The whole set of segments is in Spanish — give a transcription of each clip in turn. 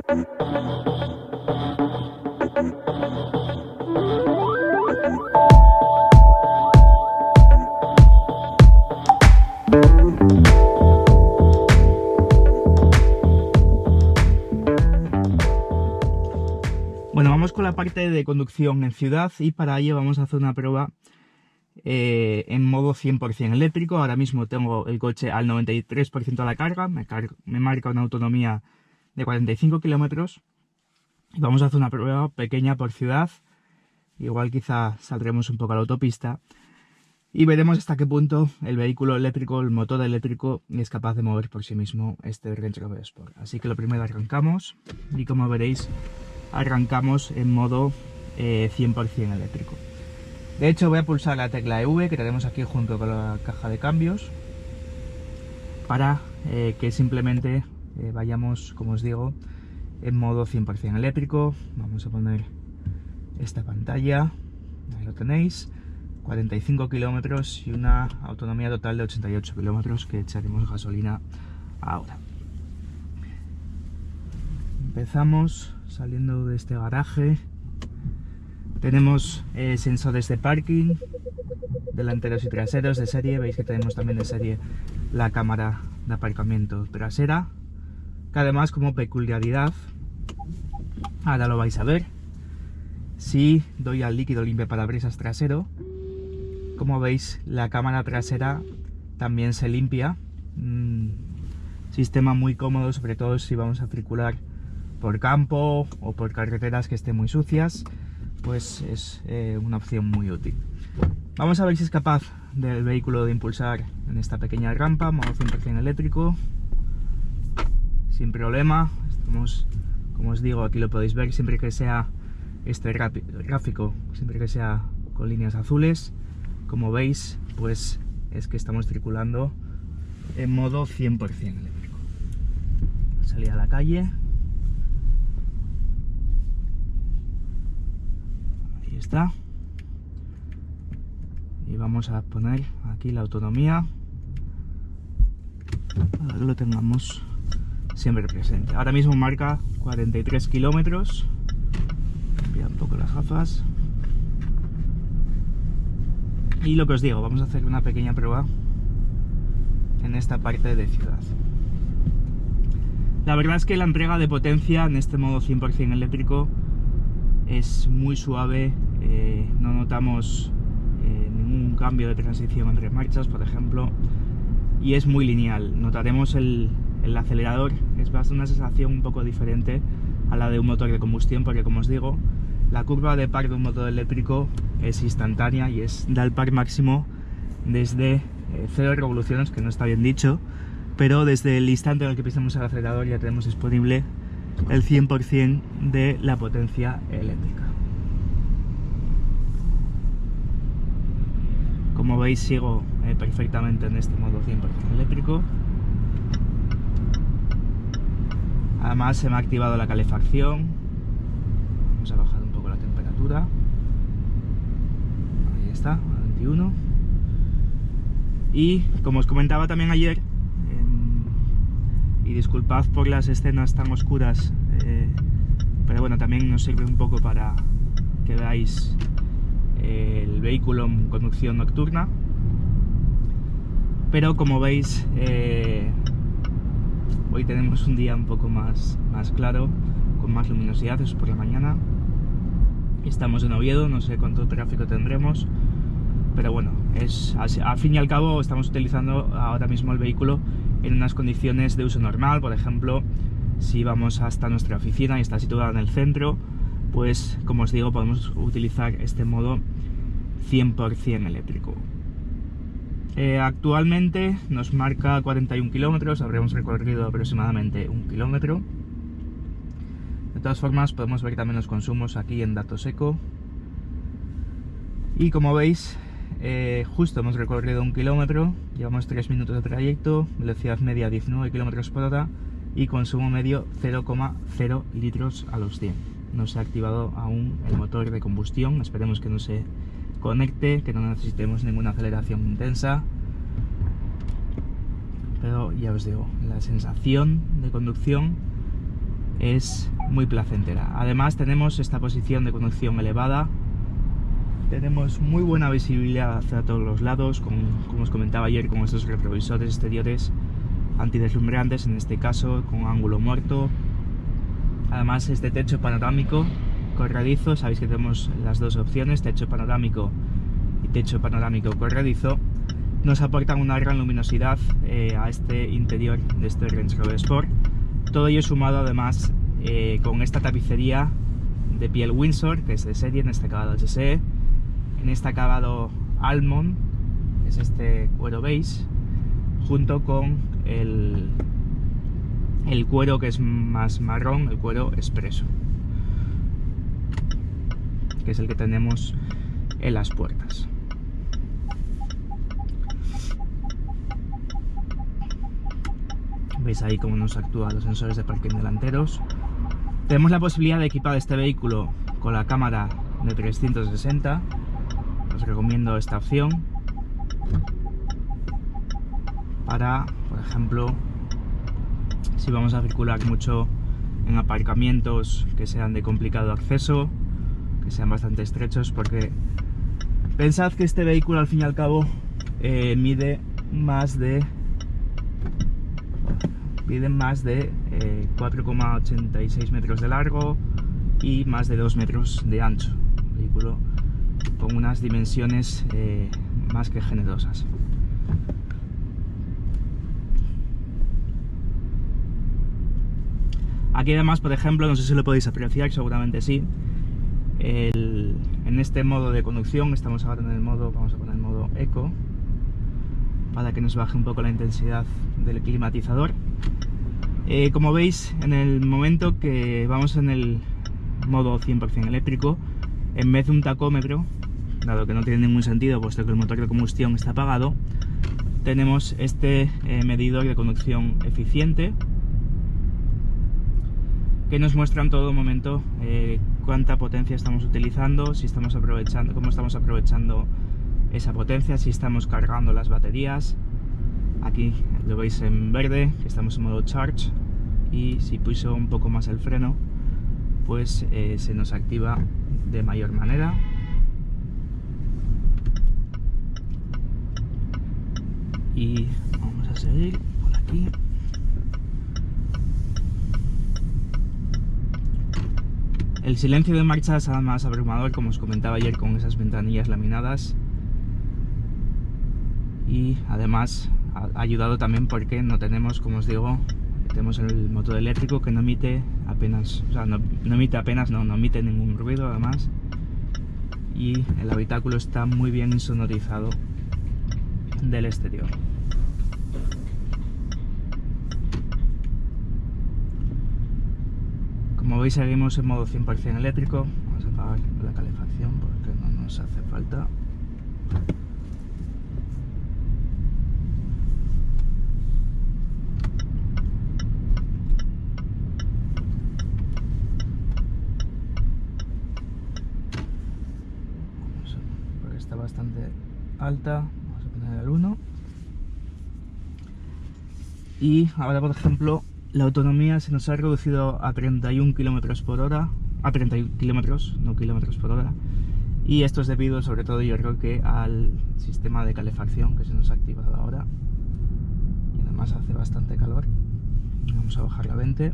Bueno, vamos con la parte de conducción en ciudad y para ello vamos a hacer una prueba en modo 100% eléctrico. Ahora mismo tengo el coche al 93% de la carga, me marca una autonomía de 45 kilómetros. Vamos a hacer una prueba pequeña por ciudad, igual quizá saldremos un poco a la autopista y veremos hasta qué punto el vehículo eléctrico, el motor eléctrico, es capaz de mover por sí mismo este Range Rover Sport. Así que lo primero arrancamos y como veréis arrancamos en modo 100% eléctrico. De hecho voy a pulsar la tecla EV que tenemos aquí junto con la caja de cambios para que simplemente vayamos, como os digo, en modo 100% eléctrico. Vamos a poner esta pantalla, ahí lo tenéis, 45 kilómetros y una autonomía total de 88 kilómetros que echaremos gasolina ahora. Empezamos saliendo de este garaje. Tenemos sensores de parking, delanteros y traseros de serie. Veis que tenemos también de serie la cámara de aparcamiento trasera, que además, como peculiaridad, ahora lo vais a ver, si doy al líquido limpiaparabrisas trasero, como veis la cámara trasera también se limpia. Sistema muy cómodo, sobre todo si vamos a circular por campo o por carreteras que estén muy sucias, pues es una opción muy útil. Vamos a ver si es capaz del vehículo de impulsar en esta pequeña rampa, modo 100% eléctrico, sin problema. Estamos, como os digo, aquí lo podéis ver, siempre que sea este gráfico, siempre que sea con líneas azules, como veis, pues es que estamos circulando en modo 100% eléctrico. Salida a la calle. Ahí está. Y vamos a poner aquí la autonomía para que lo tengamos siempre presente. Ahora mismo marca 43 kilómetros. Voy a un poco las gafas. Y lo que os digo, vamos a hacer una pequeña prueba en esta parte de ciudad. La verdad es que la entrega de potencia en este modo 100% eléctrico es muy suave, no notamos ningún cambio de transición entre marchas, por ejemplo, y es muy lineal. Notaremos el acelerador, es una sensación un poco diferente a la de un motor de combustión, porque como os digo, la curva de par de un motor eléctrico es instantánea y da el par máximo desde 0 revoluciones, que no está bien dicho, pero desde el instante en el que pisamos el acelerador ya tenemos disponible el 100% de la potencia eléctrica. Como veis, sigo perfectamente en este modo 100% eléctrico. Además se me ha activado la calefacción. Vamos a bajar un poco la temperatura. Ahí está, a 21. Y como os comentaba también ayer, y disculpad por las escenas tan oscuras, pero bueno, también nos sirve un poco para que veáis el vehículo en conducción nocturna. Pero como veis, hoy tenemos un día un poco más claro, con más luminosidad, eso es por la mañana. Estamos en Oviedo, no sé cuánto tráfico tendremos, pero bueno, al fin y al cabo estamos utilizando ahora mismo el vehículo en unas condiciones de uso normal. Por ejemplo, si vamos hasta nuestra oficina y está situada en el centro, pues como os digo, podemos utilizar este modo 100% eléctrico. Actualmente nos marca 41 kilómetros, habremos recorrido aproximadamente 1 kilómetro. De todas formas, podemos ver también los consumos aquí en datos eco. Y como veis, justo hemos recorrido 1 kilómetro, llevamos 3 minutos de trayecto, velocidad media 19 kilómetros por hora y consumo medio 0,0 litros a los 100. No se ha activado aún el motor de combustión, esperemos que no se conecte, que no necesitemos ninguna aceleración intensa. Pero ya os digo, la sensación de conducción es muy placentera. Además tenemos esta posición de conducción elevada, tenemos muy buena visibilidad hacia todos los lados, como os comentaba ayer, con estos retrovisores exteriores antideslumbrantes, en este caso con ángulo muerto. Además este techo panorámico corredizo, sabéis que tenemos las dos opciones, techo panorámico y techo panorámico corredizo, nos aportan una gran luminosidad a este interior de este Range Rover Sport. Todo ello sumado además con esta tapicería de piel Windsor, que es de serie, en este acabado HSE, en este acabado Almond, que es este cuero beige, junto con el cuero que es más marrón, el cuero expreso, que es el que tenemos en las puertas. Veis ahí cómo nos actúan los sensores de parking delanteros. Tenemos la posibilidad de equipar este vehículo con la cámara de 360. Os recomiendo esta opción para, por ejemplo, si vamos a circular mucho en aparcamientos que sean de complicado acceso, que sean bastante estrechos, porque pensad que este vehículo al fin y al cabo mide más de 4,86 metros de largo y más de 2 metros de ancho. Un vehículo con unas dimensiones más que generosas. Aquí además, por ejemplo, no sé si lo podéis apreciar, seguramente sí, en este modo de conducción, estamos ahora en el modo, vamos a poner el modo Eco, para que nos baje un poco la intensidad del climatizador. Como veis, en el momento que vamos en el modo 100% eléctrico, en vez de un tacómetro, dado que no tiene ningún sentido puesto que el motor de combustión está apagado, tenemos este medidor de conducción eficiente, que nos muestra en todo momento cuánta potencia estamos utilizando, si estamos aprovechando, cómo estamos aprovechando esa potencia, si estamos cargando las baterías. Aquí lo veis en verde, que estamos en modo Charge, y si pulso un poco más el freno, pues se nos activa de mayor manera. Y vamos a seguir por aquí. El silencio de marcha es además abrumador, como os comentaba ayer, con esas ventanillas laminadas. Y además ha ayudado también porque no tenemos, como os digo, tenemos el motor eléctrico que no emite apenas, o sea, no emite ningún ruido además. Y el habitáculo está muy bien insonorizado del exterior. Como veis, seguimos en modo 100% eléctrico. Vamos a apagar la calefacción porque no nos hace falta. Porque está bastante alta. Vamos a poner el 1. Y ahora, por ejemplo, la autonomía se nos ha reducido a 31 km por hora, a 31 kilómetros, no kilómetros por hora, y esto es debido sobre todo, yo creo que al sistema de calefacción que se nos ha activado ahora, y además hace bastante calor. Vamos a bajar a 20.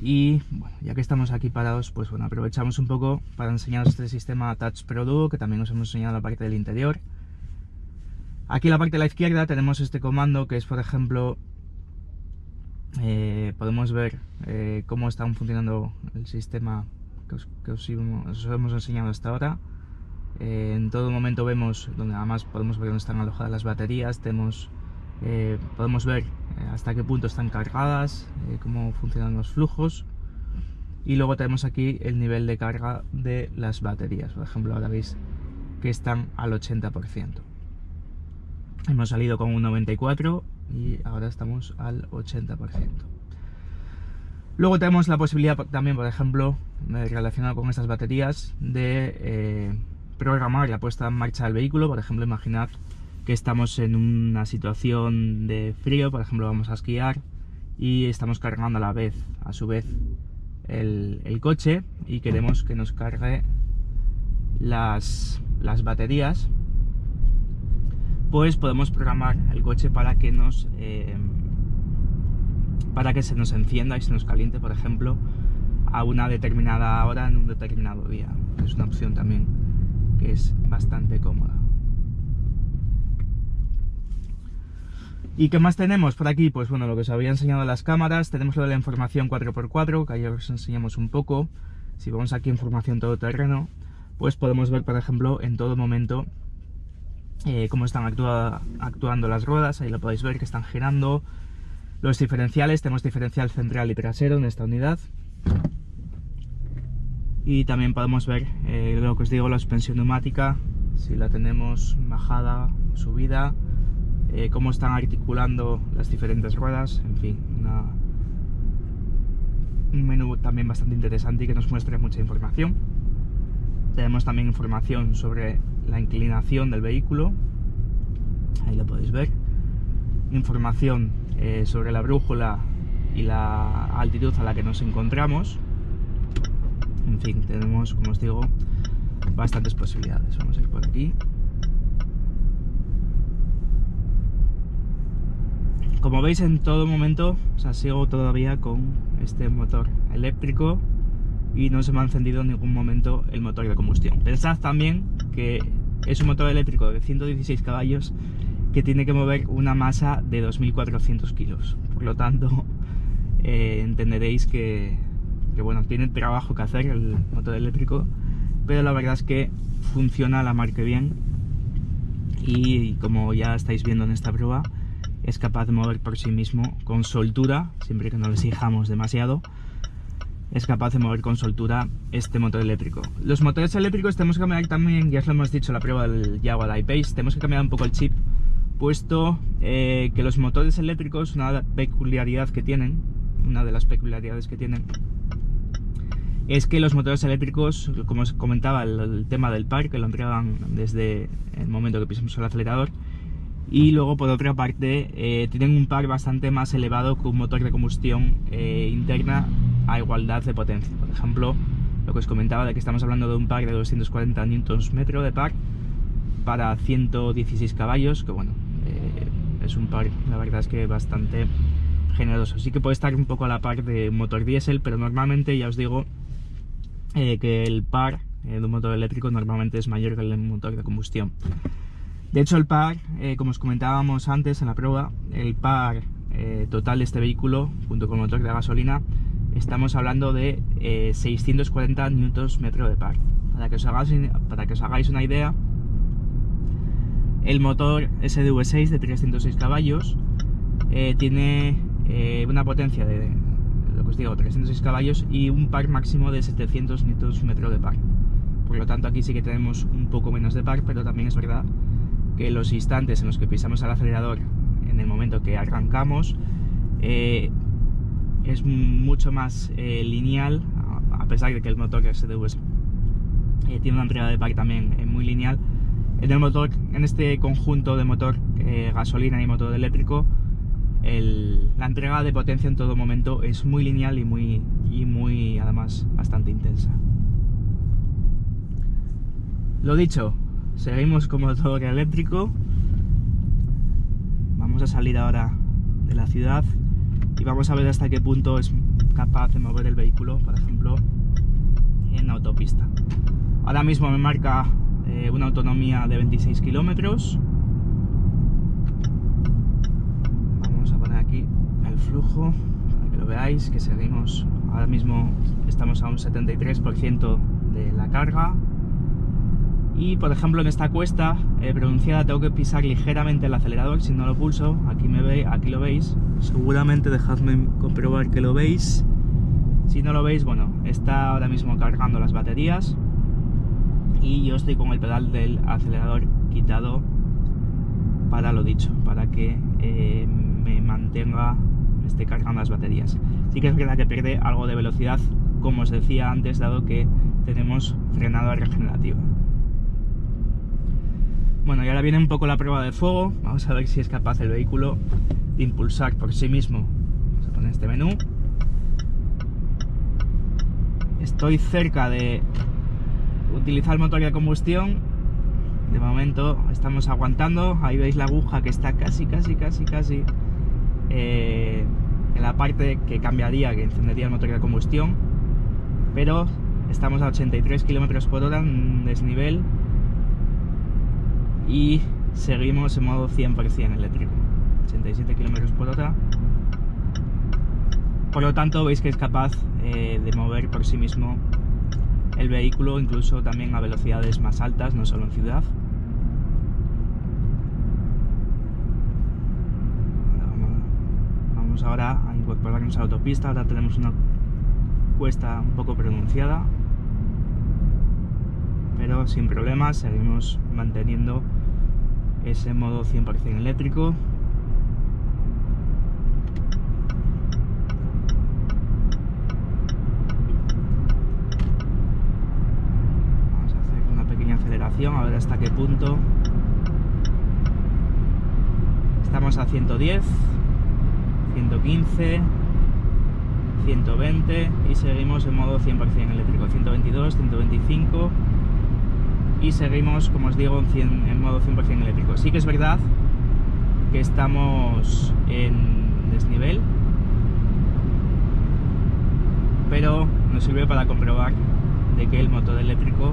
Y bueno, ya que estamos aquí parados, pues bueno, aprovechamos un poco para enseñaros este sistema Touch Pro Duo, que también os hemos enseñado la parte del interior. Aquí en la parte de la izquierda tenemos este comando que es, por ejemplo, podemos ver cómo está funcionando el sistema que os hemos enseñado hasta ahora. En todo momento vemos, donde además podemos ver dónde están alojadas las baterías, podemos ver hasta qué punto están cargadas, cómo funcionan los flujos, y luego tenemos aquí el nivel de carga de las baterías. Por ejemplo, ahora veis que están al 80%. Hemos salido con un 94 y ahora estamos al 80%. Luego tenemos la posibilidad también, por ejemplo, relacionado con estas baterías, de programar la puesta en marcha del vehículo. Por ejemplo, imaginad que estamos en una situación de frío, por ejemplo vamos a esquiar y estamos cargando a su vez el coche y queremos que nos cargue las baterías, pues podemos programar el coche para que se nos encienda y se nos caliente, por ejemplo, a una determinada hora en un determinado día. Es una opción también que es bastante cómoda. ¿Y qué más tenemos por aquí? Pues bueno, lo que os había enseñado en las cámaras. Tenemos lo de la información 4x4, que ayer os enseñamos un poco. Si vamos aquí en información todoterreno, pues podemos ver, por ejemplo, en todo momento cómo están actuando las ruedas. Ahí lo podéis ver, que están girando. Los diferenciales, tenemos diferencial central y trasero en esta unidad. Y también podemos ver lo que os digo, la suspensión neumática, si la tenemos bajada o subida. Cómo están articulando las diferentes ruedas, en fin, un menú también bastante interesante y que nos muestra mucha información. Tenemos también información sobre la inclinación del vehículo, ahí lo podéis ver. Información sobre la brújula y la altitud a la que nos encontramos. En fin, tenemos, como os digo, bastantes posibilidades. Vamos a ir por aquí. Como veis, en todo momento, o sea, sigo todavía con este motor eléctrico y no se me ha encendido en ningún momento el motor de combustión. Pensad también que es un motor eléctrico de 116 caballos que tiene que mover una masa de 2400 kilos. Por lo tanto, entenderéis que bueno, tiene trabajo que hacer el motor eléctrico, pero la verdad es que funciona la mar que bien y como ya estáis viendo en esta prueba, es capaz de mover por sí mismo con soltura, siempre que no le exijamos demasiado, es capaz de mover con soltura este motor eléctrico. Los motores eléctricos tenemos que cambiar también, ya os lo hemos dicho en la prueba del Jaguar I-Pace, tenemos que cambiar un poco el chip, puesto que los motores eléctricos, una de las peculiaridades que tienen, es que los motores eléctricos, como os comentaba, el tema del par, que lo entregan desde el momento que pisamos el acelerador, y luego por otra parte tienen un par bastante más elevado que un motor de combustión interna a igualdad de potencia. Por ejemplo, lo que os comentaba de que estamos hablando de un par de 240 Nm de par para 116 caballos, que bueno, es un par, la verdad es que bastante generoso. Sí que puede estar un poco a la par de un motor diésel, pero normalmente ya os digo que el par de un motor eléctrico normalmente es mayor que el de un motor de combustión. De hecho, el par, como os comentábamos antes en la prueba, el par total de este vehículo, junto con el motor de gasolina, estamos hablando de 640 Nm de par. Para que os hagáis una idea, el motor SDV6 de 306 caballos tiene una potencia de, lo que os digo, 306 caballos y un par máximo de 700 Nm de par. Por lo tanto, aquí sí que tenemos un poco menos de par, pero también es verdad que los instantes en los que pisamos el acelerador en el momento que arrancamos es mucho más lineal, a pesar de que el motor SDV tiene una entrega de par también muy lineal. En este conjunto de motor gasolina y motor eléctrico, la entrega de potencia en todo momento es muy lineal y muy además bastante intensa. Lo dicho, seguimos con motor eléctrico. Vamos a salir ahora de la ciudad y vamos a ver hasta qué punto es capaz de mover el vehículo, por ejemplo, en autopista. Ahora mismo me marca una autonomía de 26 kilómetros. Vamos a poner aquí el flujo para que lo veáis, que seguimos. Ahora mismo estamos a un 73% de la carga. Y por ejemplo, en esta cuesta pronunciada tengo que pisar ligeramente el acelerador. Si no lo pulso, aquí lo veis. Seguramente dejadme comprobar que lo veis. Si no lo veis, bueno, está ahora mismo cargando las baterías y yo estoy con el pedal del acelerador quitado para lo dicho, para que me esté cargando las baterías. Sí que es verdad que pierde algo de velocidad, como os decía antes, dado que tenemos frenado regenerativo. Bueno, y ahora viene un poco la prueba de fuego. Vamos a ver si es capaz el vehículo de impulsar por sí mismo. Vamos a poner este menú. Estoy cerca de utilizar el motor de combustión. De momento estamos aguantando. Ahí veis la aguja que está casi en la parte que cambiaría, que encendería el motor de combustión. Pero estamos a 83 km por hora en desnivel y seguimos en modo 100% eléctrico, 87 km por hora. Por lo tanto, veis que es capaz de mover por sí mismo el vehículo, incluso también a velocidades más altas, no solo en ciudad. Vamos ahora a incorporarnos a la autopista. Ahora tenemos una cuesta un poco pronunciada, pero sin problemas seguimos manteniendo ese modo 100% eléctrico. Vamos a hacer una pequeña aceleración, a ver hasta qué punto. Estamos a 110, 115, 120 y seguimos en modo 100% eléctrico, 122, 125 y seguimos, como os digo, en modo 100% eléctrico. Sí que es verdad que estamos en desnivel, pero nos sirve para comprobar de que el motor eléctrico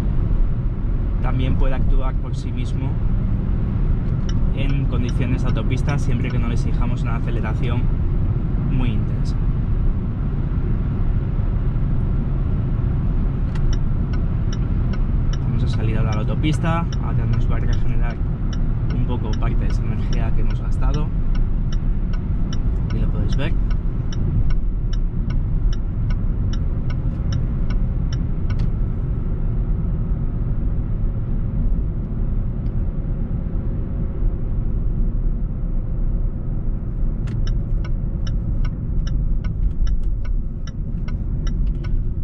también puede actuar por sí mismo en condiciones de autopista, siempre que no le exijamos una aceleración muy intensa. Vamos a salir ahora a la autopista. Ahora nos va a regenerar un poco parte de esa energía que hemos gastado. Aquí lo podéis ver.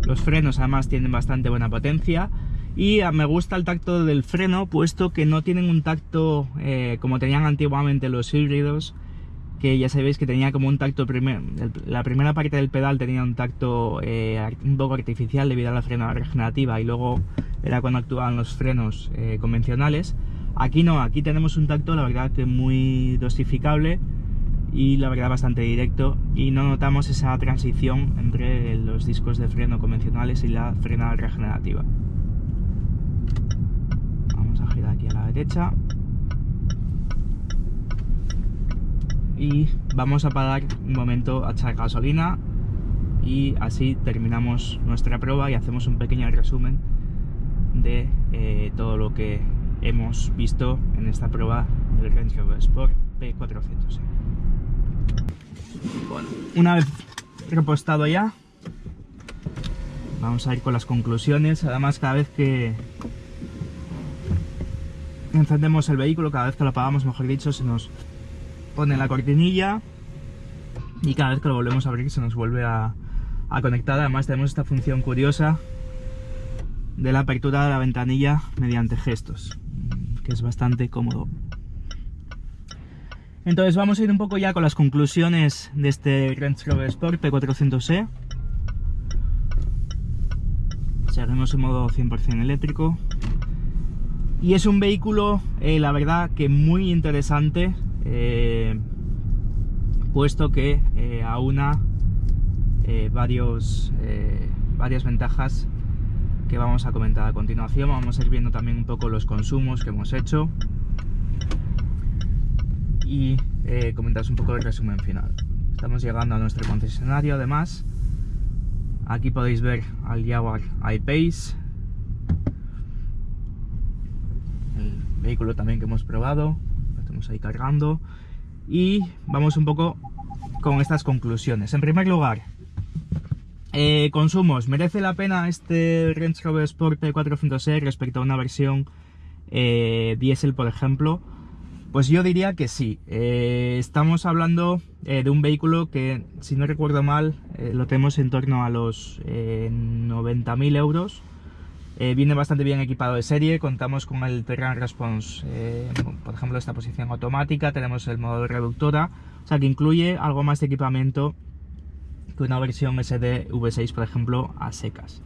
Los frenos además tienen bastante buena potencia y me gusta el tacto del freno, puesto que no tienen un tacto como tenían antiguamente los híbridos, que ya sabéis que tenía como un tacto la primera parte del pedal tenía un tacto un poco artificial debido a la frenada regenerativa, y luego era cuando actuaban los frenos convencionales. Aquí no, aquí tenemos un tacto la verdad que muy dosificable y la verdad bastante directo, y no notamos esa transición entre los discos de freno convencionales y la frenada regenerativa. Vamos a girar aquí a la derecha y vamos a parar un momento a echar gasolina, y así terminamos nuestra prueba y hacemos un pequeño resumen de todo lo que hemos visto en esta prueba del Range Rover Sport P400e. Bueno, una vez repostado ya, vamos a ir con las conclusiones. Además, cada vez que encendemos el vehículo, cada vez que lo apagamos, mejor dicho, se nos pone la cortinilla, y cada vez que lo volvemos a abrir se nos vuelve a conectar. Además tenemos esta función curiosa de la apertura de la ventanilla mediante gestos, que es bastante cómodo. Entonces vamos a ir un poco ya con las conclusiones de este Range Rover Sport P400e. Seguimos en modo 100% eléctrico. Y es un vehículo, la verdad, que muy interesante, puesto que aúna varias ventajas que vamos a comentar a continuación. Vamos a ir viendo también un poco los consumos que hemos hecho y comentaros un poco el resumen final. Estamos llegando a nuestro concesionario. Además, aquí podéis ver al Jaguar I-Pace, el vehículo también que hemos probado. Lo tenemos ahí cargando y vamos un poco con estas conclusiones. En primer lugar, consumos. ¿Merece la pena este Range Rover Sport P400e respecto a una versión diésel, por ejemplo? Pues yo diría que sí. Estamos hablando de un vehículo que, si no recuerdo mal, lo tenemos en torno a los 90.000 euros, Viene bastante bien equipado de serie, contamos con el Terrain Response, por ejemplo esta posición automática, tenemos el modo reductora, o sea que incluye algo más de equipamiento que una versión SD V6 por ejemplo a secas.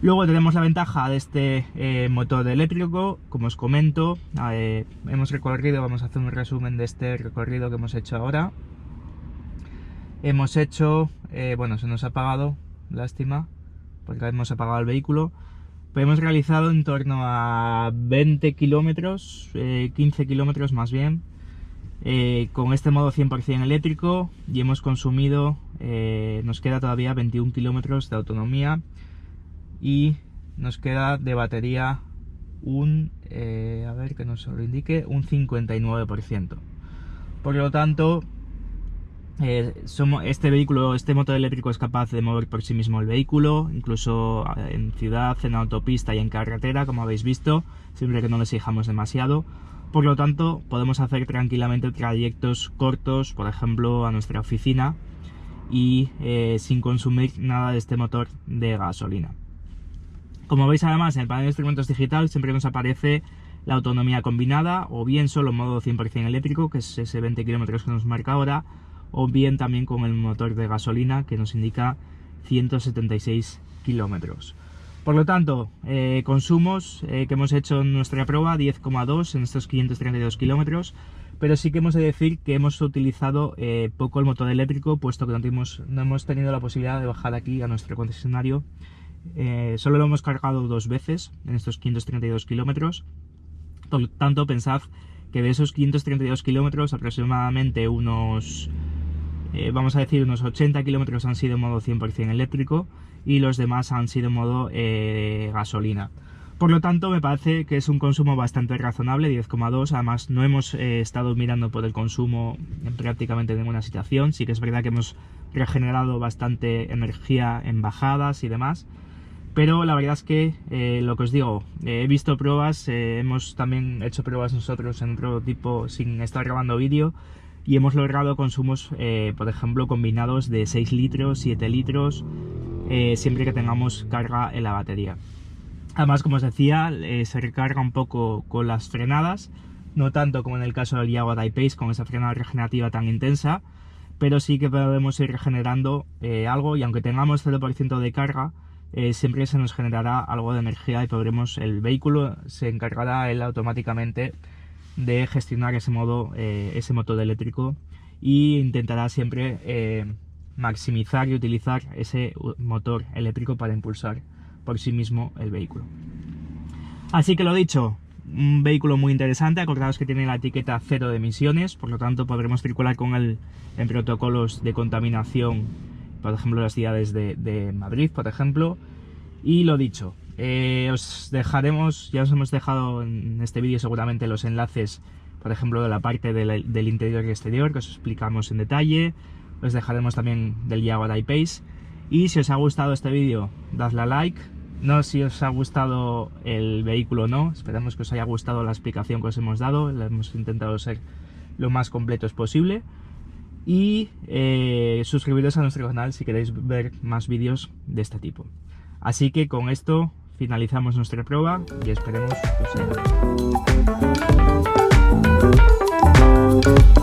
Luego tenemos la ventaja de este motor eléctrico, como os comento, hemos recorrido, vamos a hacer un resumen de este recorrido que hemos hecho ahora. Hemos hecho, bueno, se nos ha apagado, lástima, porque hemos apagado el vehículo. Pero hemos realizado en torno a 20 kilómetros, 15 kilómetros más bien, con este modo 100% eléctrico y hemos consumido, nos queda todavía 21 kilómetros de autonomía y nos queda de batería un, a ver que nos lo indique, un 59%. Por lo tanto, este vehículo, este motor eléctrico es capaz de mover por sí mismo el vehículo, incluso en ciudad, en autopista y en carretera, como habéis visto, siempre que no le exijamos demasiado. Por lo tanto, podemos hacer tranquilamente trayectos cortos, por ejemplo, a nuestra oficina y sin consumir nada de este motor de gasolina. Como veis además en el panel de instrumentos digital siempre nos aparece la autonomía combinada, o bien solo modo 100% eléctrico, que es ese 20 km que nos marca ahora, o bien también con el motor de gasolina que nos indica 176 kilómetros. Por lo tanto, consumos que hemos hecho en nuestra prueba, 10,2 en estos 532 kilómetros, pero sí que hemos de decir que hemos utilizado poco el motor eléctrico, puesto que no hemos tenido la posibilidad de bajar aquí a nuestro concesionario. Solo lo hemos cargado 2 veces en estos 532 kilómetros. Por lo tanto, pensad que de esos 532 kilómetros aproximadamente unos, vamos a decir, unos 80 kilómetros han sido en modo 100% eléctrico y los demás han sido en modo gasolina. Por lo tanto, me parece que es un consumo bastante razonable, 10,2. Además, no hemos estado mirando por el consumo en prácticamente ninguna situación. Sí que es verdad que hemos regenerado bastante energía en bajadas y demás. Pero la verdad es que, lo que os digo, he visto pruebas, hemos también hecho pruebas nosotros en otro tipo sin estar grabando vídeo y hemos logrado consumos, por ejemplo, combinados de 6 litros, 7 litros, siempre que tengamos carga en la batería. Además, como os decía, se recarga un poco con las frenadas, no tanto como en el caso del Jaguar I-Pace con esa frenada regenerativa tan intensa, pero sí que podemos ir regenerando algo, y aunque tengamos 0% de carga, siempre se nos generará algo de energía y podremos, el vehículo se encargará él automáticamente de gestionar ese motor eléctrico e intentará siempre maximizar y utilizar ese motor eléctrico para impulsar por sí mismo el vehículo. Así que lo dicho, un vehículo muy interesante. Acordaos que tiene la etiqueta 0 de emisiones, por lo tanto podremos circular con él en protocolos de contaminación, por ejemplo las ciudades de Madrid, por ejemplo. Y lo dicho, os dejaremos, ya os hemos dejado en este vídeo seguramente los enlaces, por ejemplo de la parte del interior y exterior que os explicamos en detalle. Os dejaremos también del Jaguar I-Pace. Y si os ha gustado este vídeo, dadle a like. No si os ha gustado el vehículo o no, esperamos que os haya gustado la explicación que os hemos dado, la hemos intentado ser lo más completos posible. Y suscribiros a nuestro canal si queréis ver más vídeos de este tipo. Así que con esto finalizamos nuestra prueba y esperemos que os haya gustado.